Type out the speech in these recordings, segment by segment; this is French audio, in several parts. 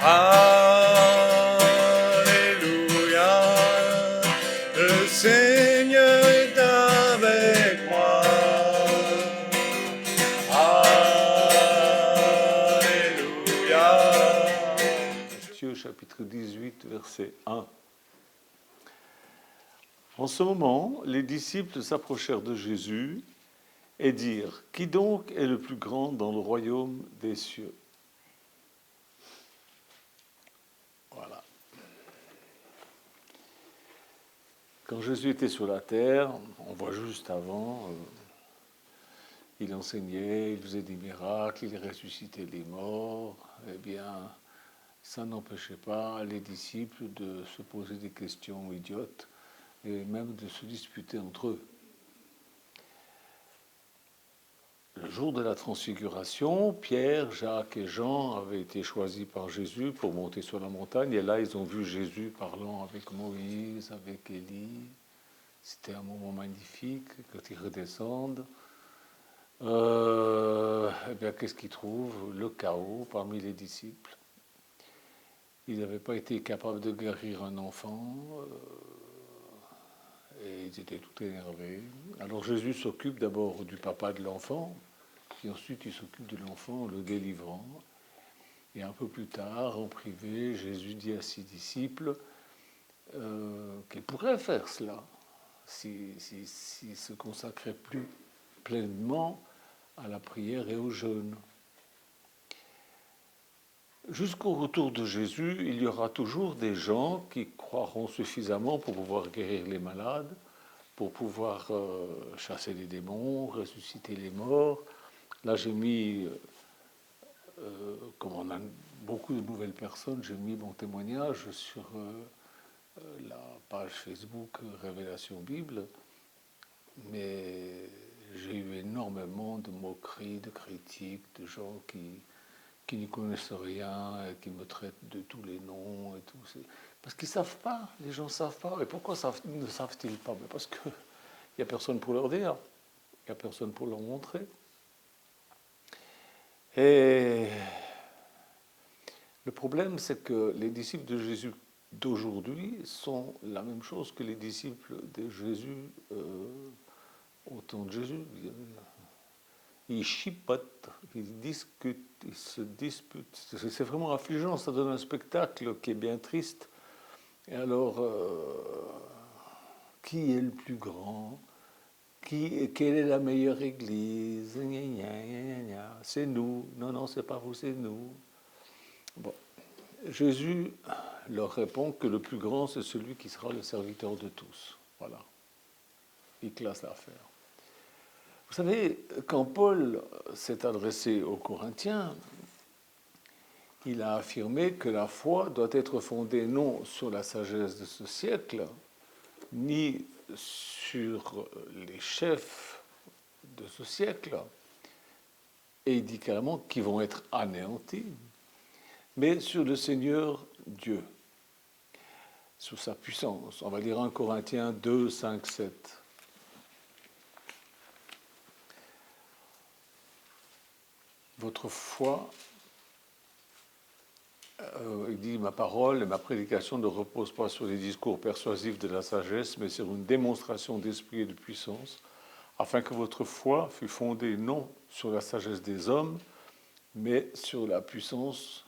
Alléluia, le Seigneur est avec moi. Alléluia. Matthieu chapitre 18, verset 1. En ce moment, les disciples s'approchèrent de Jésus et dirent : « Qui donc est le plus grand dans le royaume des cieux ?» Voilà. Quand Jésus était sur la terre, on voit juste avant, il enseignait, il faisait des miracles, il ressuscitait les morts. Eh bien, ça n'empêchait pas les disciples de se poser des questions idiotes et même de se disputer entre eux. Le jour de la transfiguration, Pierre, Jacques et Jean avaient été choisis par Jésus pour monter sur la montagne. Et là, ils ont vu Jésus parlant avec Moïse, avec Élie. C'était un moment magnifique quand ils redescendent. Eh bien, qu'est-ce qu'ils trouvent ? Le chaos parmi les disciples. Ils n'avaient pas été capables de guérir un enfant. Et ils étaient tout énervés. Alors Jésus s'occupe d'abord du papa de l'enfant, puis ensuite il s'occupe de l'enfant en le délivrant. Et un peu plus tard, en privé, Jésus dit à ses disciples qu'il pourrait faire cela s'il se consacrait plus pleinement à la prière et au jeûne. Jusqu'au retour de Jésus, il y aura toujours des gens qui croiront suffisamment pour pouvoir guérir les malades, pour pouvoir chasser les démons, ressusciter les morts. Là, j'ai mis, comme on a beaucoup de nouvelles personnes, j'ai mis mon témoignage sur la page Facebook Révélation Bible, mais j'ai eu énormément de moqueries, de critiques, de gens qui n'y connaissent rien et qui me traitent de tous les noms et tout. Parce qu'ils ne savent pas, les gens ne savent pas. Et pourquoi ne savent-ils pas ? Parce qu'il n'y a personne pour leur dire, il n'y a personne pour leur montrer. Et le problème, c'est que les disciples de Jésus d'aujourd'hui sont la même chose que les disciples de Jésus au temps de Jésus. Ils chipotent, ils discutent, ils se disputent. C'est vraiment affligeant, ça donne un spectacle qui est bien triste. Et alors, qui est le plus grand ? Quelle est la meilleure église ? C'est nous. Non, c'est pas vous, c'est nous. Bon. Jésus leur répond que le plus grand, c'est celui qui sera le serviteur de tous. Voilà. Il classe l'affaire. Vous savez, quand Paul s'est adressé aux Corinthiens, il a affirmé que la foi doit être fondée non sur la sagesse de ce siècle, ni sur les chefs de ce siècle, et il dit carrément qu'ils vont être anéantis, mais sur le Seigneur Dieu, sous sa puissance. On va lire 1 Corinthiens 2, 5, 7. Votre foi, il dit, ma parole et ma prédication ne reposent pas sur les discours persuasifs de la sagesse, mais sur une démonstration d'esprit et de puissance, afin que votre foi fût fondée non sur la sagesse des hommes, mais sur la puissance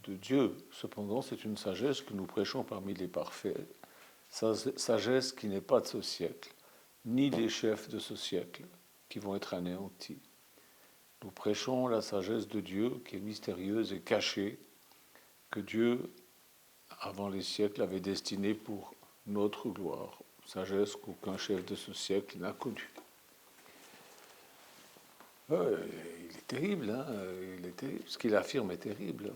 de Dieu. Cependant, c'est une sagesse que nous prêchons parmi les parfaits, sagesse qui n'est pas de ce siècle, ni des chefs de ce siècle, qui vont être anéantis. Nous prêchons la sagesse de Dieu qui est mystérieuse et cachée, que Dieu, avant les siècles, avait destinée pour notre gloire. Sagesse qu'aucun chef de ce siècle n'a connue. Il est terrible, hein, il est terrible. Ce qu'il affirme est terrible.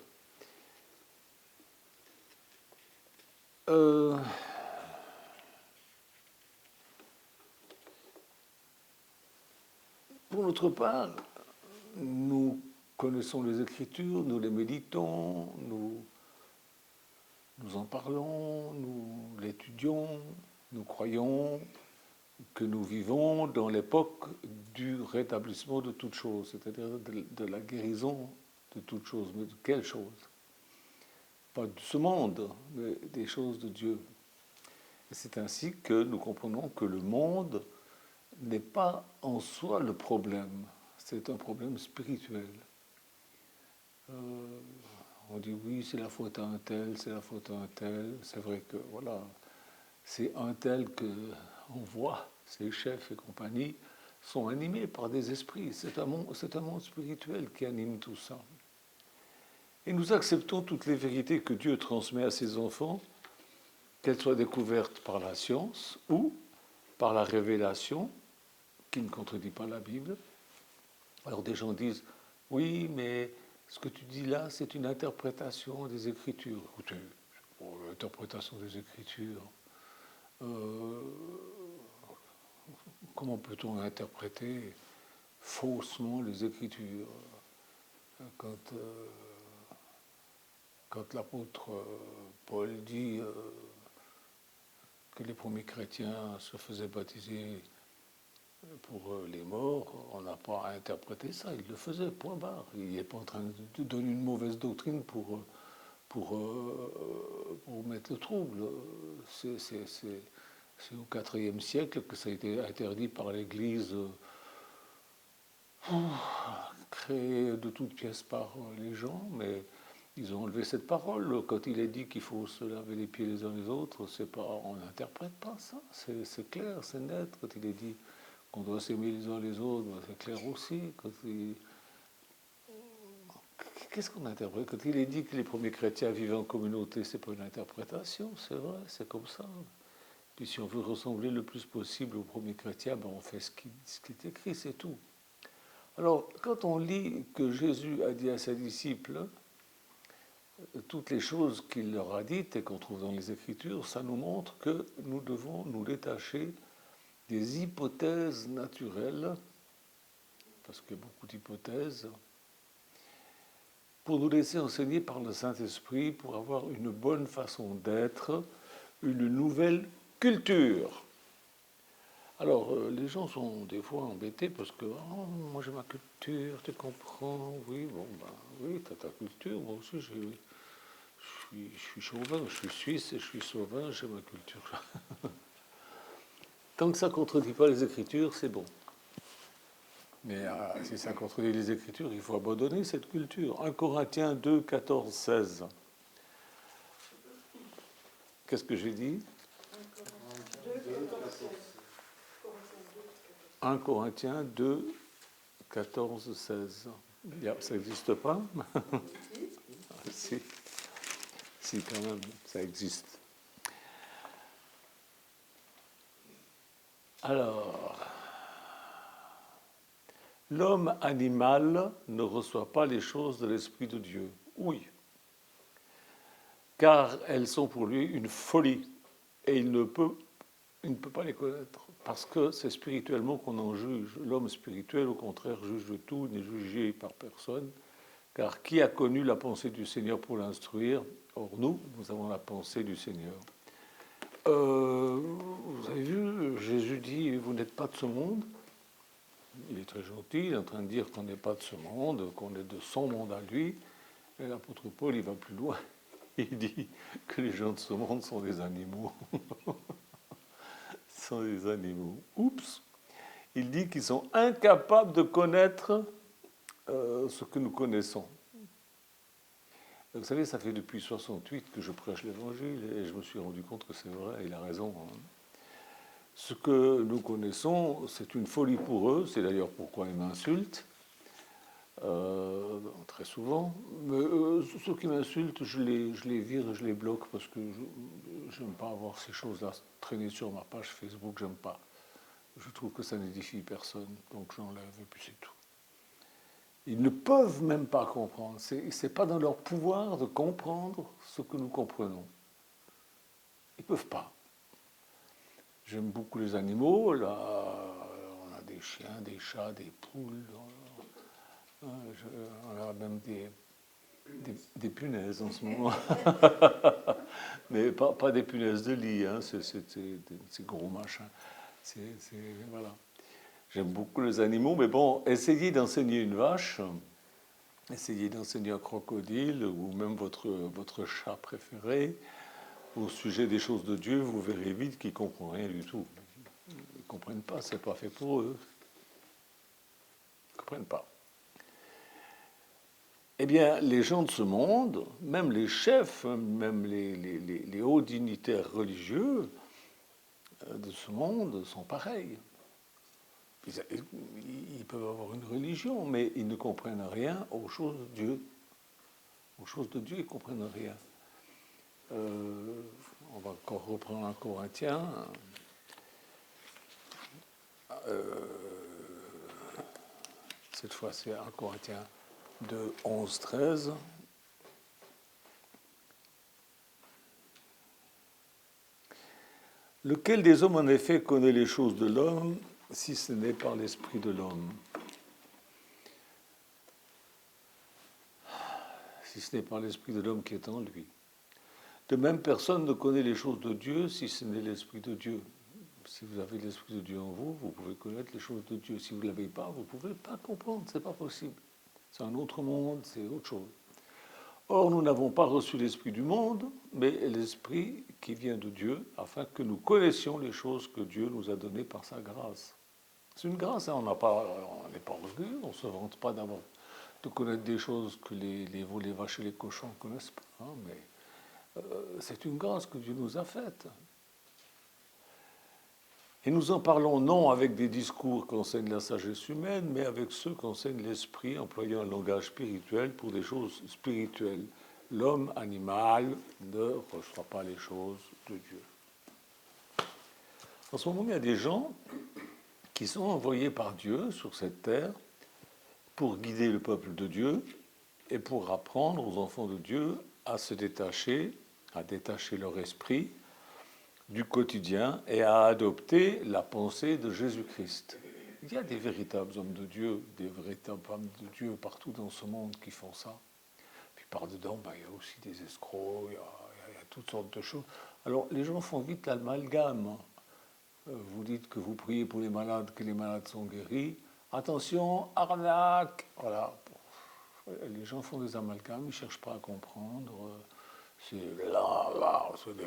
Pour notre part, nous connaissons les Écritures, nous les méditons, nous en parlons, nous l'étudions, nous croyons que nous vivons dans l'époque du rétablissement de toutes choses, c'est-à-dire de la guérison de toutes choses. Mais de quelle chose ? pas de ce monde, mais des choses de Dieu. Et c'est ainsi que nous comprenons que le monde n'est pas en soi le problème, c'est un problème spirituel. On dit oui, c'est la faute à un tel, c'est la faute à un tel. C'est vrai que voilà, c'est un tel que on voit, ses chefs et compagnie sont animés par des esprits. C'est un monde spirituel qui anime tout ça. Et nous acceptons toutes les vérités que Dieu transmet à ses enfants, qu'elles soient découvertes par la science ou par la révélation, qui ne contredit pas la Bible. Alors des gens disent, oui, mais ce que tu dis là, c'est une interprétation des Écritures. Écoutez, l'interprétation des Écritures, comment peut-on interpréter faussement les Écritures quand, quand l'apôtre Paul dit que les premiers chrétiens se faisaient baptiser pour les morts, on n'a pas à interpréter ça, il le faisait, point barre. Il n'est pas en train de donner une mauvaise doctrine pour mettre le trouble. C'est au IVe siècle que ça a été interdit par l'Église, créée de toutes pièces par les gens, mais ils ont enlevé cette parole. Quand il est dit qu'il faut se laver les pieds les uns les autres, c'est pas, on n'interprète pas ça, c'est clair, c'est net. Quand il est dit qu'on doit s'aimer les uns les autres, c'est clair aussi. Qu'est-ce qu'on interprète? Quand il est dit que les premiers chrétiens vivaient en communauté, c'est pas une interprétation, c'est vrai, c'est comme ça. Puis si on veut ressembler le plus possible aux premiers chrétiens, ben on fait ce qui est écrit, c'est tout. Alors, quand on lit que Jésus a dit à ses disciples toutes les choses qu'il leur a dites et qu'on trouve dans les Écritures, ça nous montre que nous devons nous détacher des hypothèses naturelles, parce qu'il y a beaucoup d'hypothèses, pour nous laisser enseigner par le Saint-Esprit, pour avoir une bonne façon d'être, une nouvelle culture. Alors, les gens sont des fois embêtés parce que oh, moi j'ai ma culture, tu comprends, oui, bon, ben, oui, tu as ta culture, moi aussi je suis chauvin, je suis suisse et je suis sauvin, j'ai ma culture. Tant que ça ne contredit pas les Écritures, c'est bon. Mais si ça contredit les Écritures, il faut abandonner cette culture. 1 Corinthiens 2, 14, 16. Qu'est-ce que j'ai dit? 1 Corinthiens 2, 14, 16. Ça n'existe pas? Si. Si, quand même, ça existe. Alors, l'homme animal ne reçoit pas les choses de l'Esprit de Dieu. Oui. Car elles sont pour lui une folie. Et il ne peut pas les connaître. Parce que c'est spirituellement qu'on en juge. L'homme spirituel, au contraire, juge de tout, n'est jugé par personne. Car qui a connu la pensée du Seigneur pour l'instruire? Or, nous avons la pensée du Seigneur. Vous avez vu, Jésus dit, vous n'êtes pas de ce monde. Il est très gentil, il est en train de dire qu'on n'est pas de ce monde, qu'on est de son monde à lui. Et l'apôtre Paul, il va plus loin. Il dit que les gens de ce monde sont des animaux. Sont des animaux. Oups. Il dit qu'ils sont incapables de connaître ce que nous connaissons. Vous savez, ça fait depuis 68 que je prêche l'Évangile et je me suis rendu compte que c'est vrai, il a raison. Ce que nous connaissons, c'est une folie pour eux, c'est d'ailleurs pourquoi ils m'insultent, très souvent. Mais ceux qui m'insultent, je les vire, je les bloque parce que je n'aime pas avoir ces choses-là traîner sur ma page Facebook, j'aime pas. Je trouve que ça n'édifie personne, donc j'enlève et puis c'est tout. Ils ne peuvent même pas comprendre. Ce n'est pas dans leur pouvoir de comprendre ce que nous comprenons. Ils ne peuvent pas. J'aime beaucoup les animaux. Là, on a des chiens, des chats, des poules. On a même des punaises en ce moment. Mais pas des punaises de lit, hein. C'est gros machins. Voilà. J'aime beaucoup les animaux, mais bon, essayer d'enseigner une vache, essayez d'enseigner un crocodile ou même votre chat préféré au sujet des choses de Dieu, vous verrez vite qu'ils ne comprennent rien du tout. Ils ne comprennent pas, c'est pas fait pour eux. Ils ne comprennent pas. Eh bien, les gens de ce monde, même les chefs, même les hauts dignitaires religieux de ce monde sont pareils. Ils peuvent avoir une religion, mais ils ne comprennent rien aux choses de Dieu. Aux choses de Dieu, ils ne comprennent rien. On va encore reprendre un Corinthien. Cette fois, c'est un Corinthien de 11-13. Lequel des hommes, en effet, connaît les choses de l'homme, si ce n'est par l'esprit de l'homme? Si ce n'est par l'esprit de l'homme qui est en lui. De même, personne ne connaît les choses de Dieu si ce n'est l'esprit de Dieu. Si vous avez l'esprit de Dieu en vous, vous pouvez connaître les choses de Dieu. Si vous ne l'avez pas, vous ne pouvez pas comprendre, ce n'est pas possible. C'est un autre monde, c'est autre chose. Or, nous n'avons pas reçu l'esprit du monde, mais l'esprit qui vient de Dieu, afin que nous connaissions les choses que Dieu nous a données par sa grâce. C'est une grâce, hein, on n'est pas orgueilleux, on ne se vante pas d'abord de connaître des choses que les veaux, les vaches et les cochons ne connaissent pas, hein, mais c'est une grâce que Dieu nous a faite. Et nous en parlons non avec des discours qu'enseigne la sagesse humaine, mais avec ceux qu'enseigne l'esprit, employant un langage spirituel pour des choses spirituelles. L'homme animal ne reçoit pas les choses de Dieu. En ce moment, il y a des gens qui sont envoyés par Dieu sur cette terre pour guider le peuple de Dieu et pour apprendre aux enfants de Dieu à se détacher, à détacher leur esprit du quotidien et à adopter la pensée de Jésus-Christ. Il y a des véritables hommes de Dieu, des véritables femmes de Dieu partout dans ce monde qui font ça. Puis par-dedans, il y a aussi des escrocs, il y a toutes sortes de choses. Alors les gens font vite l'amalgame. Vous dites que vous priez pour les malades, que les malades sont guéris. Attention, arnaque. Voilà. Les gens font des amalgames, ils ne cherchent pas à comprendre. C'est là, c'est des...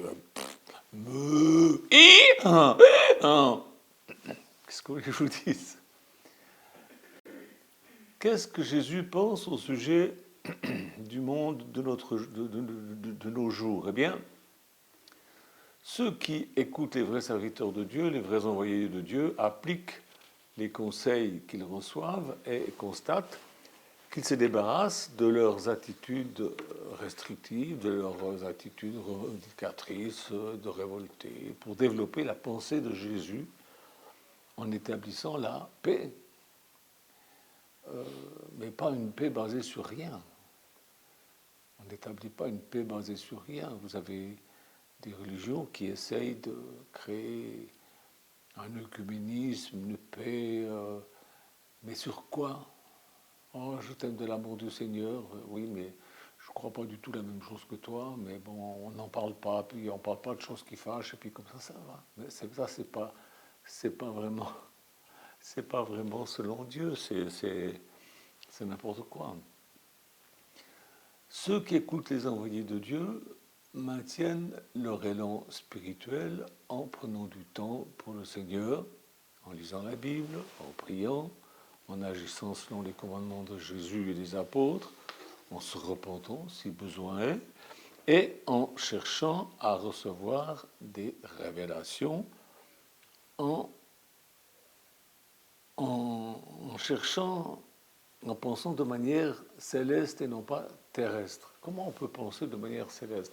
Qu'est-ce que je vous dise? Qu'est-ce que Jésus pense au sujet du monde de nos jours? Eh bien, ceux qui écoutent les vrais serviteurs de Dieu, les vrais envoyés de Dieu, appliquent les conseils qu'ils reçoivent et constatent qu'ils se débarrassent de leurs attitudes restrictives, de leurs attitudes revendicatrices, de révoltés, pour développer la pensée de Jésus en établissant la paix. Mais pas une paix basée sur rien. On n'établit pas une paix basée sur rien. Vous avez des religions qui essayent de créer un œcuménisme, une paix, mais sur quoi? Oh, je t'aime de l'amour du Seigneur, oui, mais je ne crois pas du tout la même chose que toi, mais bon, on n'en parle pas, puis on ne parle pas de choses qui fâchent, et puis comme ça va. Mais ça, c'est pas vraiment selon Dieu, c'est n'importe quoi. Ceux qui écoutent les envoyés de Dieu maintiennent leur élan spirituel en prenant du temps pour le Seigneur, en lisant la Bible, en priant, en agissant selon les commandements de Jésus et des apôtres, en se repentant si besoin est, et en cherchant à recevoir des révélations, en cherchant, en pensant de manière céleste et non pas terrestre. Comment on peut penser de manière céleste?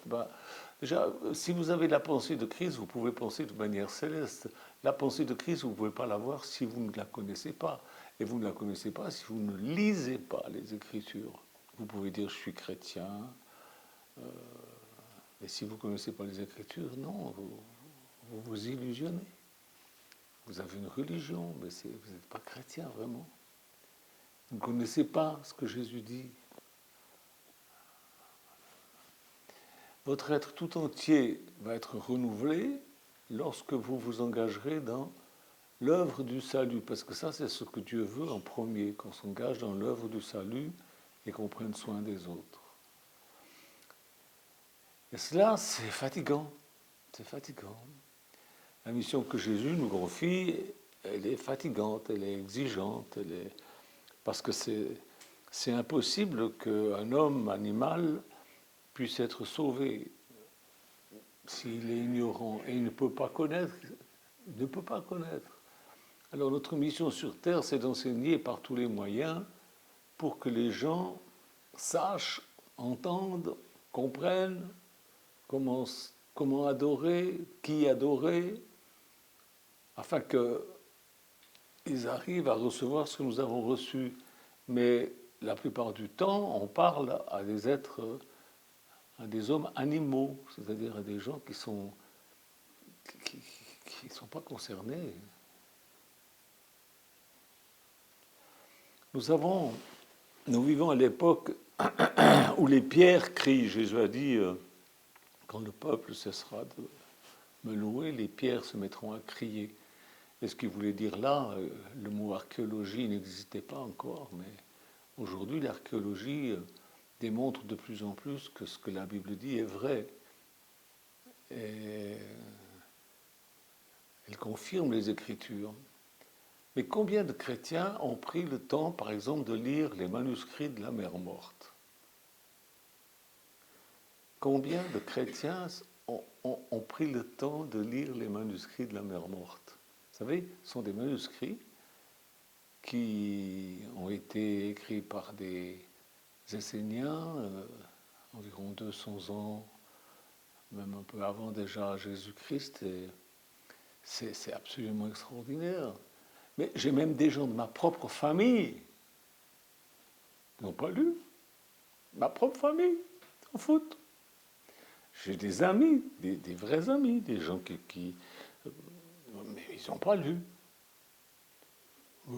Déjà, si vous avez la pensée de Christ, vous pouvez penser de manière céleste. La pensée de Christ, vous ne pouvez pas l'avoir si vous ne la connaissez pas. Et vous ne la connaissez pas si vous ne lisez pas les Écritures. Vous pouvez dire « je suis chrétien », mais si vous ne connaissez pas les Écritures, non, vous vous illusionnez. Vous avez une religion, mais vous n'êtes pas chrétien vraiment. Vous ne connaissez pas ce que Jésus dit. Votre être tout entier va être renouvelé lorsque vous vous engagerez dans l'œuvre du salut, parce que ça, c'est ce que Dieu veut en premier, qu'on s'engage dans l'œuvre du salut et qu'on prenne soin des autres. Et cela, c'est fatigant. C'est fatigant. La mission que Jésus nous confie, elle est fatigante, elle est exigeante, parce que c'est impossible qu'un homme animal puisse être sauvé s'il est ignorant et il ne peut pas connaître. Il ne peut pas connaître. Alors notre mission sur Terre, c'est d'enseigner par tous les moyens pour que les gens sachent, entendent, comprennent comment adorer, qui adorer, afin qu'ils arrivent à recevoir ce que nous avons reçu. Mais la plupart du temps, on parle à des êtres, à des hommes animaux, c'est-à-dire à des gens qui sont pas concernés. Nous vivons à l'époque où les pierres crient. Jésus a dit, quand le peuple cessera de me louer, les pierres se mettront à crier. Et ce qu'il voulait dire là, le mot archéologie n'existait pas encore, mais aujourd'hui l'archéologie démontre de plus en plus que ce que la Bible dit est vrai. Et elle confirme les Écritures. Mais combien de chrétiens ont pris le temps, par exemple, de lire les manuscrits de la mer morte? Combien de chrétiens ont pris le temps de lire les manuscrits de la mer morte? Vous savez, ce sont des manuscrits qui ont été écrits par des Esséniens, environ 200 ans, même un peu avant déjà Jésus-Christ, et c'est absolument extraordinaire. Mais j'ai même des gens de ma propre famille qui n'ont pas lu. Ma propre famille, s'en foutent. J'ai des amis, des vrais amis, des gens qui mais ils n'ont pas lu. Ils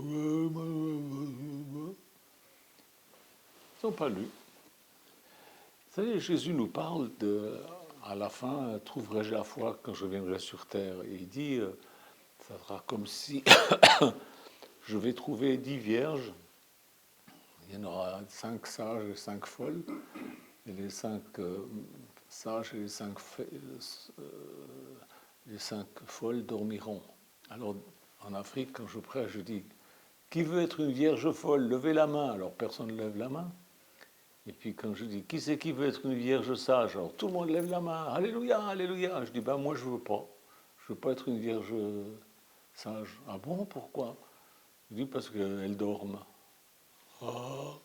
n'ont pas lu. Vous savez, Jésus nous parle à la fin, trouverai-je la foi quand je viendrai sur terre? Et il dit, ça sera comme si je vais trouver 10 vierges. Il y en aura 5 sages et 5 folles. Et les 5 sages et les 5 folles dormiront. Alors, en Afrique, quand je prêche, je dis, qui veut être une vierge folle? Levez la main. Alors, personne ne lève la main. Et puis, quand je dis, qui c'est qui veut être une vierge sage? Alors, tout le monde lève la main. Alléluia, alléluia. Je dis, ben, moi, je ne veux pas. Je ne veux pas être une vierge sage. Ah bon, pourquoi? Je dis, parce qu'elles dorment. Ah,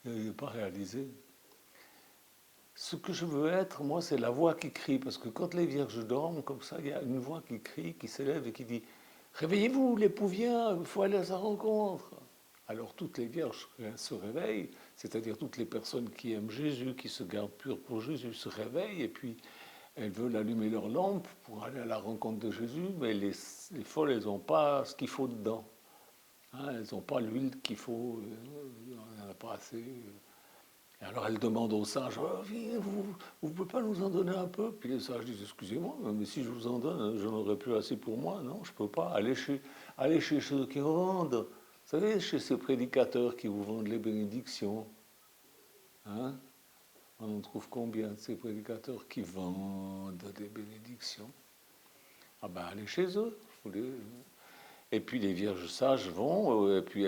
il n'est pas réalisé. Ce que je veux être, moi, c'est la voix qui crie. Parce que quand les vierges dorment, comme ça, il y a une voix qui crie, qui s'élève et qui dit « Réveillez-vous, l'époux vient, il faut aller à sa rencontre ». Alors toutes les vierges se réveillent, c'est-à-dire toutes les personnes qui aiment Jésus, qui se gardent pures pour Jésus, se réveillent et puis elles veulent allumer leur lampe pour aller à la rencontre de Jésus, mais les folles, elles n'ont pas ce qu'il faut dedans. Hein, elles n'ont pas l'huile qu'il faut, il n'y en a pas assez. Et alors elle demande aux sages, oh, vous ne pouvez pas nous en donner un peu? Puis les sages disent, excusez-moi, mais si je vous en donne, je n'aurai plus assez pour moi. Non, je ne peux pas. Allez chez ceux qui vendent. Vous savez, chez ces prédicateurs qui vous vendent les bénédictions. Hein? On en trouve combien de ces prédicateurs qui vendent des bénédictions? Ah ben, allez chez eux. Et puis les vierges sages vont, et puis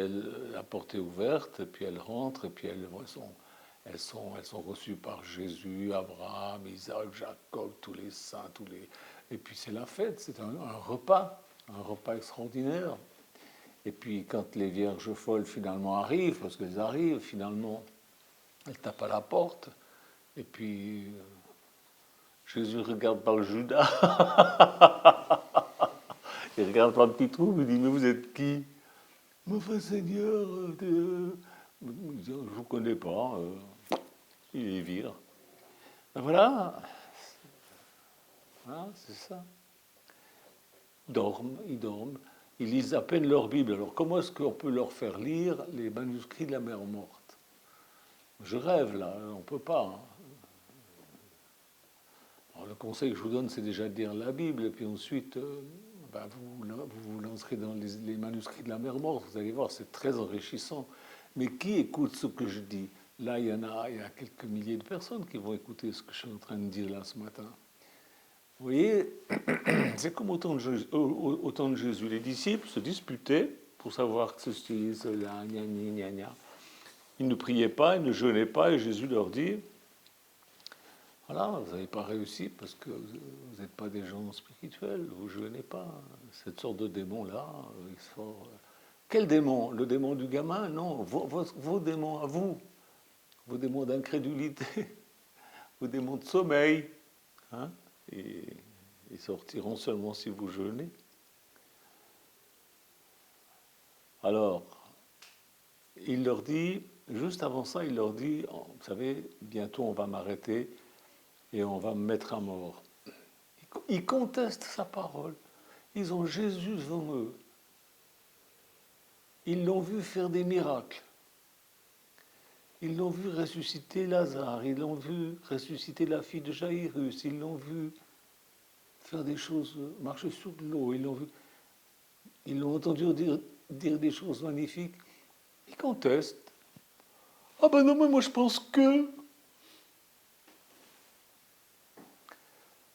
la porte est ouverte, et puis elles rentrent, et puis elles sont reçues par Jésus, Abraham, Isaac, Jacob, tous les saints, et puis c'est la fête, c'est un repas extraordinaire. Et puis quand les vierges folles finalement arrivent, parce qu'elles arrivent finalement, elles tapent à la porte, et puis Jésus regarde par le Judas, il regarde par le petit trou, il dit, mais vous êtes qui? Enfin Seigneur, je ne vous connais pas. Il les vire. Ben voilà, c'est ça. Ils dorment. Ils lisent à peine leur Bible. Alors comment est-ce qu'on peut leur faire lire les manuscrits de la mer morte? Je rêve là, on ne peut pas. Hein. Alors, le conseil que je vous donne, c'est déjà de lire la Bible, et puis ensuite, vous vous lancerez dans les manuscrits de la mer morte. Vous allez voir, c'est très enrichissant. Mais qui écoute ce que je dis? Là, il y a quelques milliers de personnes qui vont écouter ce que je suis en train de dire là ce matin. Vous voyez, c'est comme au temps de Jésus. Les disciples se disputaient pour savoir ceci, cela, gna gna gna gna. Ils ne priaient pas, ils ne jeûnaient pas, et Jésus leur dit, voilà, vous n'avez pas réussi parce que vous n'êtes pas des gens spirituels, vous ne jeûnez pas. Cette sorte de démon-là, il sort. Quel démon? Le démon du gamin? Non, vos démons à vous, vos démons d'incrédulité, vos démons de sommeil. Hein, et ils sortiront seulement si vous jeûnez. Alors, il leur dit, juste avant ça, il leur dit, vous savez, bientôt on va m'arrêter et on va me mettre à mort. Ils contestent sa parole. Ils ont Jésus devant eux. Ils l'ont vu faire des miracles. Ils l'ont vu ressusciter Lazare. Ils l'ont vu ressusciter la fille de Jaïrus. Ils l'ont vu faire des choses, marcher sur de l'eau. Ils l'ont entendu dire des choses magnifiques. Ils contestent. Ah ben non, mais moi je pense que...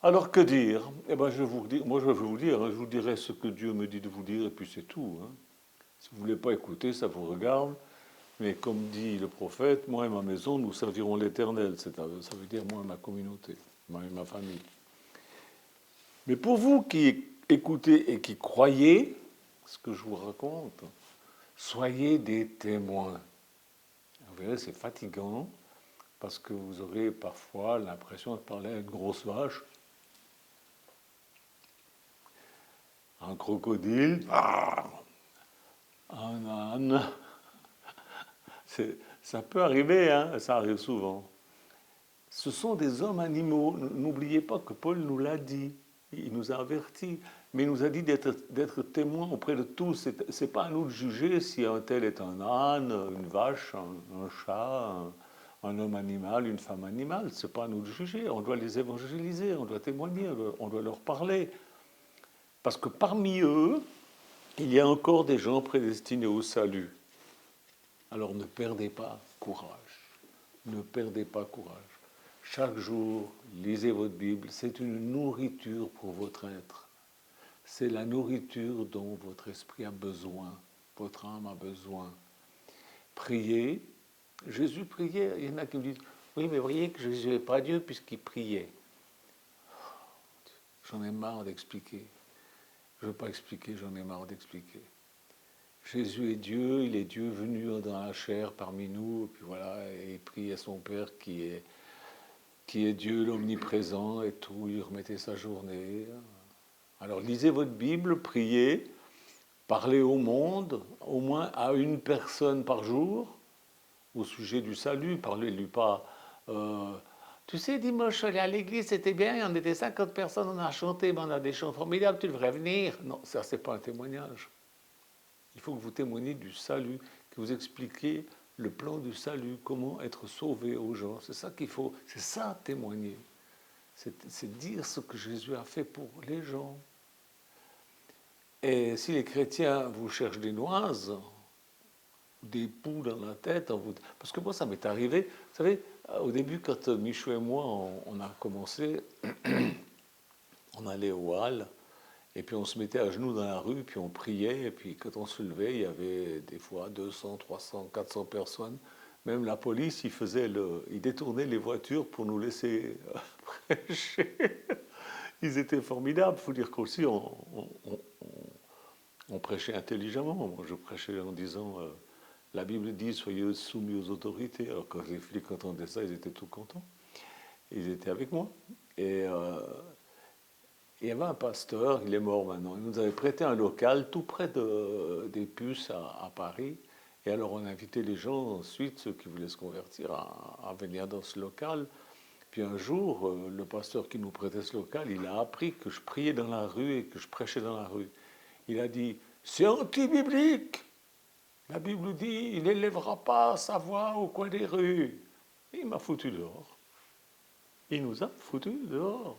Alors que dire? Eh ben je vais vous dire, moi je vais vous dire, je vous dirai ce que Dieu me dit de vous dire et puis c'est tout. Hein. Si vous ne voulez pas écouter, ça vous regarde. Mais comme dit le prophète, moi et ma maison, nous servirons l'Éternel. Ça veut dire moi et ma communauté, moi et ma famille. Mais pour vous qui écoutez et qui croyez ce que je vous raconte, soyez des témoins. Vous verrez, c'est fatigant parce que vous aurez parfois l'impression de parler à une grosse vache, un crocodile, un âne. Ça peut arriver, hein, ça arrive souvent. Ce sont des hommes animaux. N'oubliez pas que Paul nous l'a dit. Il nous a avertis. Mais il nous a dit d'être témoins auprès de tous. Ce n'est pas à nous de juger si un tel est un âne, une vache, un chat, un homme animal, une femme animale. Ce n'est pas à nous de juger. On doit les évangéliser, on doit témoigner, on doit leur parler. Parce que parmi eux, il y a encore des gens prédestinés au salut. Alors ne perdez pas courage. Ne perdez pas courage. Chaque jour, lisez votre Bible. C'est une nourriture pour votre être. C'est la nourriture dont votre esprit a besoin, votre âme a besoin. Priez. Jésus priait. Il y en a qui me disent, oui, mais voyez que Jésus n'est pas Dieu puisqu'il priait. J'en ai marre d'expliquer. Je ne veux pas expliquer, j'en ai marre d'expliquer. Jésus est Dieu, il est Dieu venu dans la chair parmi nous, et puis voilà, et il prie à son Père qui est Dieu l'omniprésent et tout, il remettait sa journée. Alors lisez votre Bible, priez, parlez au monde, au moins à une personne par jour, au sujet du salut, parlez-lui pas. Tu sais, dimanche, je suis allé à l'église, c'était bien, on était 50 personnes, on a chanté, on a des chants formidables, tu devrais venir. Non, ça, c'est pas un témoignage. Il faut que vous témoigniez du salut, que vous expliquiez le plan du salut, comment être sauvé aux gens. C'est ça qu'il faut, c'est ça témoigner. C'est dire ce que Jésus a fait pour les gens. Et si les chrétiens vous cherchent des noises, des poux dans la tête, parce que moi ça m'est arrivé, vous savez, au début quand Michou et moi on a commencé, on allait au hall, et puis on se mettait à genoux dans la rue, puis on priait, et puis quand on se levait, il y avait des fois 200, 300, 400 personnes. Même la police, ils détournaient les voitures pour nous laisser prêcher. Ils étaient formidables. Il faut dire qu'aussi, on prêchait intelligemment. Moi, je prêchais en disant, la Bible dit, soyez soumis aux autorités. Alors quand les flics entendaient ça, ils étaient tout contents. Ils étaient avec moi. Et il y avait un pasteur, il est mort maintenant, il nous avait prêté un local tout près des Puces à Paris. Et alors on invitait les gens ensuite, ceux qui voulaient se convertir, à venir dans ce local. Puis un jour, le pasteur qui nous prêtait ce local, il a appris que je priais dans la rue et que je prêchais dans la rue. Il a dit, c'est anti-biblique. La Bible dit, il n'élèvera pas sa voix au coin des rues. Et il m'a foutu dehors. Il nous a foutu dehors.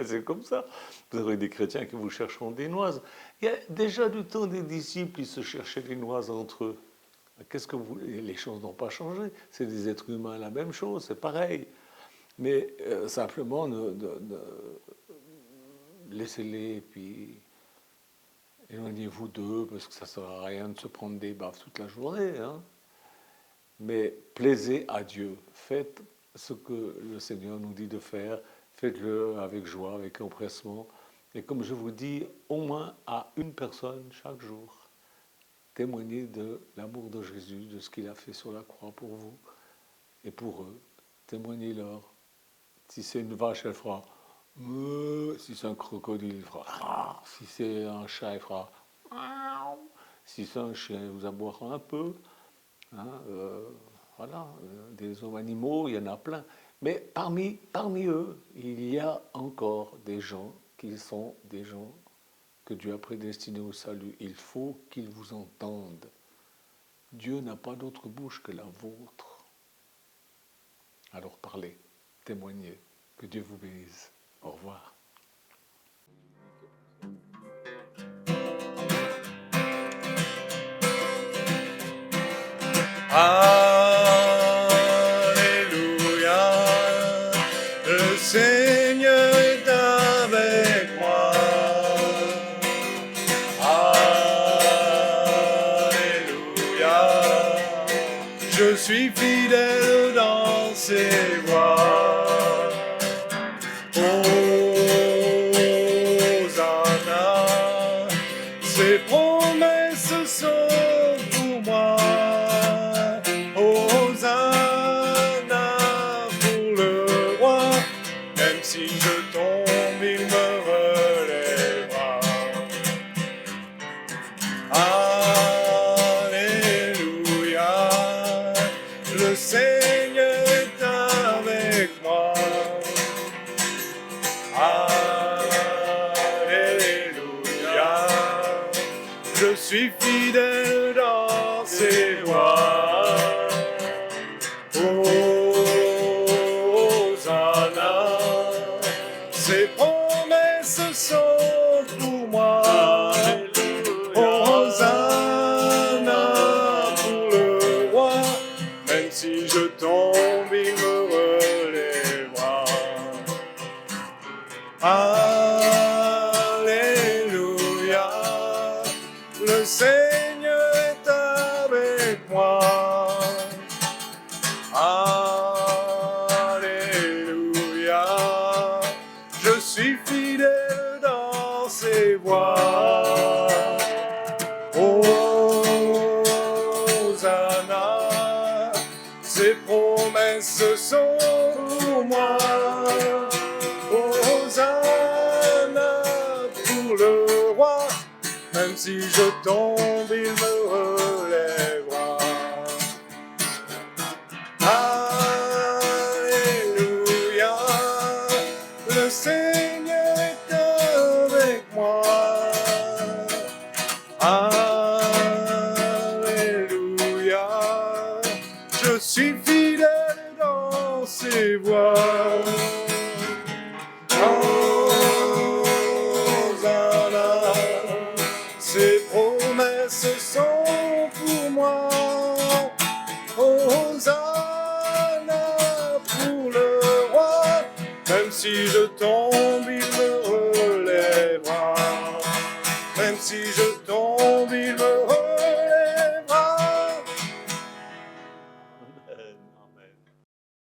C'est comme ça. Vous aurez des chrétiens qui vous chercheront des noises. Il y a déjà du temps des disciples, ils se cherchaient des noises entre eux. Les choses n'ont pas changé. C'est des êtres humains, la même chose, c'est pareil. Mais simplement, laissez-les, puis éloignez-vous d'eux, parce que ça ne sert à rien de se prendre des baffes toute la journée. Hein. Mais plaisez à Dieu. Faites ce que le Seigneur nous dit de faire. Faites-le avec joie, avec empressement. Et comme je vous dis, au moins à une personne chaque jour, témoignez de l'amour de Jésus, de ce qu'il a fait sur la croix pour vous et pour eux. Témoignez-leur. Si c'est une vache, elle fera « si c'est un crocodile, il fera « si c'est un chat, il fera « si c'est un chien, il vous aboiera un peu. Hein, voilà, des animaux, il y en a plein. Mais parmi eux, il y a encore des gens qui sont des gens que Dieu a prédestinés au salut. Il faut qu'ils vous entendent. Dieu n'a pas d'autre bouche que la vôtre. Alors parlez, témoignez. Que Dieu vous bénisse. Au revoir. Alléluia, le Seigneur est avec moi. Alléluia, je suis fidèle dans ses voies. Hosanna, ses promesses sont pour moi. Hosanna pour le roi, même si je tombe, il me relèvera. Alléluia, le Seigneur est avec moi. Alléluia, je suis fidèle dans ses voies. Hosanna, ses promesses sont pour moi. Hosanna pour le roi, même si je tombe, il me relèvera. Alléluia, le Seigneur est avec moi. Alléluia, je suis fidèle dans ses voies. Hosanna, ses promesses sont pour moi. Hosanna pour le roi, même si je tombe, il me relèvera. Alléluia, le Seigneur est avec moi. Alléluia, je suis fidèle dans ses voies. Hosanna, ses promesses sont pour moi. Hosanna pour le roi, même si je tombe.